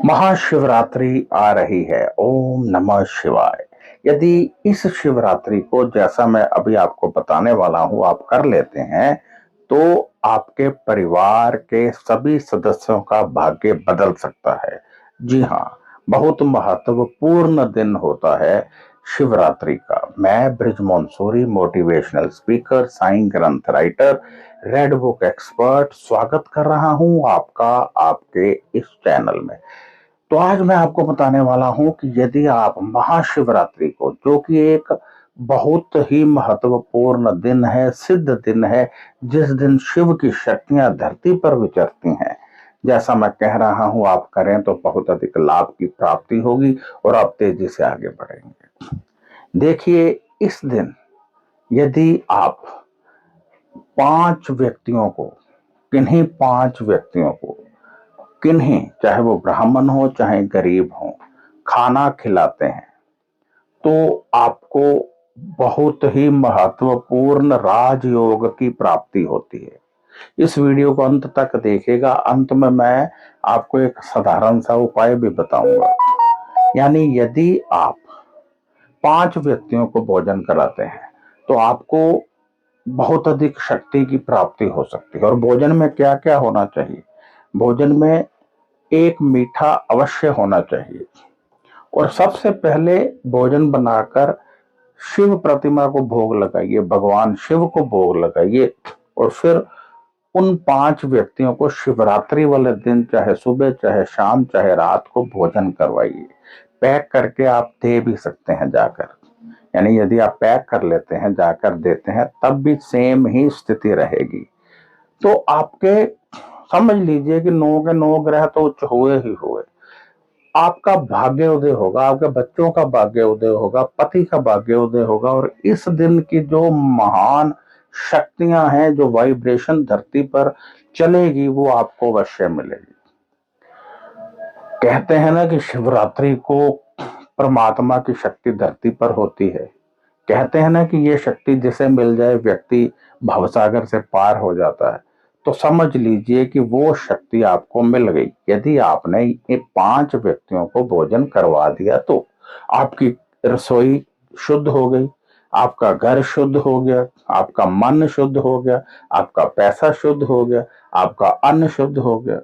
महाशिवरात्रि आ रही है। ओम नमः शिवाय। यदि इस शिवरात्रि को जैसा मैं अभी आपको बताने वाला हूं आप कर लेते हैं तो आपके परिवार के सभी सदस्यों का भाग्य बदल सकता है। जी हाँ, बहुत महत्वपूर्ण दिन होता है शिवरात्रि का। मैं बृजमोहन सूरी, मोटिवेशनल स्पीकर, साईं ग्रंथ राइटर, रेड बुक एक्सपर्ट, स्वागत कर रहा हूं आपका आपके इस चैनल में। तो आज मैं आपको बताने वाला हूं कि यदि आप महाशिवरात्रि को, जो कि एक बहुत ही महत्वपूर्ण दिन है, सिद्ध दिन है, जिस दिन शिव की शक्तियां धरती पर विचरती हैं, जैसा मैं कह रहा हूं आप करें तो बहुत अधिक लाभ की प्राप्ति होगी और आप तेजी से आगे बढ़ेंगे। देखिए, इस दिन यदि आप 5 व्यक्तियों को, किन्हीं 5 व्यक्तियों को, किन्हीं, चाहे वो ब्राह्मण हो चाहे गरीब हो, खाना खिलाते हैं तो आपको बहुत ही महत्वपूर्ण राजयोग की प्राप्ति होती है। इस वीडियो को अंत तक देखिएगा। अंत में मैं आपको एक साधारण सा उपाय भी बताऊंगा। यानी यदि आप 5 व्यक्तियों को भोजन कराते हैं तो आपको बहुत अधिक शक्ति की प्राप्ति हो सकती है। और भोजन में क्या क्या होना चाहिए? भोजन में एक मीठा अवश्य होना चाहिए। और सबसे पहले भोजन बनाकर शिव प्रतिमा को भोग लगाइए, भगवान शिव को भोग लगाइए। और फिर उन 5 व्यक्तियों को शिवरात्रि वाले दिन, चाहे सुबह चाहे शाम चाहे रात को, भोजन करवाइए। पैक करके आप दे भी सकते हैं जाकर। यानी यदि आप पैक कर लेते हैं, जाकर देते हैं, तब भी सेम ही स्थिति रहेगी। तो आपके, समझ लीजिए कि 9 के 9 ग्रह तो उच्च हुए ही हुए। आपका भाग्य उदय होगा, आपके बच्चों का भाग्य उदय होगा, पति का भाग्य उदय होगा। और इस दिन की जो महान शक्तियां हैं, जो वाइब्रेशन धरती पर चलेगी, वो आपको अवश्य मिलेगी। कहते हैं ना कि शिवरात्रि को परमात्मा की शक्ति धरती पर होती है। कहते हैं ना कि ये शक्ति जिसे मिल जाए व्यक्ति भवसागर से पार हो जाता है। तो समझ लीजिए कि वो शक्ति आपको मिल गई। यदि आपने ये 5 व्यक्तियों को भोजन करवा दिया तो आपकी रसोई शुद्ध हो गई, आपका घर शुद्ध हो गया, आपका मन शुद्ध हो गया, आपका पैसा शुद्ध हो गया, आपका अन्न शुद्ध हो गया।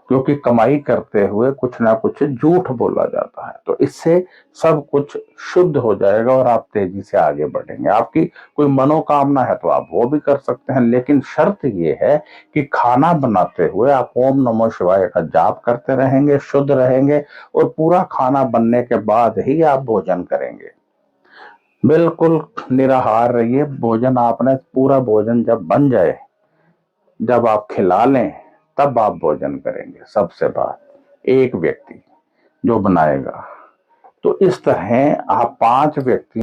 क्योंकि कमाई करते हुए कुछ ना कुछ झूठ बोला जाता है। तो इससे सब कुछ शुद्ध हो जाएगा और आप तेजी से आगे बढ़ेंगे। आपकी कोई मनोकामना है तो आप वो भी कर सकते हैं, लेकिन शर्त ये है कि खाना बनाते हुए आप ओम नमो शिवाय का जाप करते रहेंगे, शुद्ध रहेंगे, और पूरा खाना बनने के बाद ही आप भोजन करेंगे। बिल्कुल निराहार रहिए। भोजन आपने, पूरा भोजन जब बन जाए, जब आप खिला लें, तब आप भोजन करेंगे। सबसे बात, एक व्यक्ति जो बनाएगा। तो इस तरह आप 5 व्यक्ति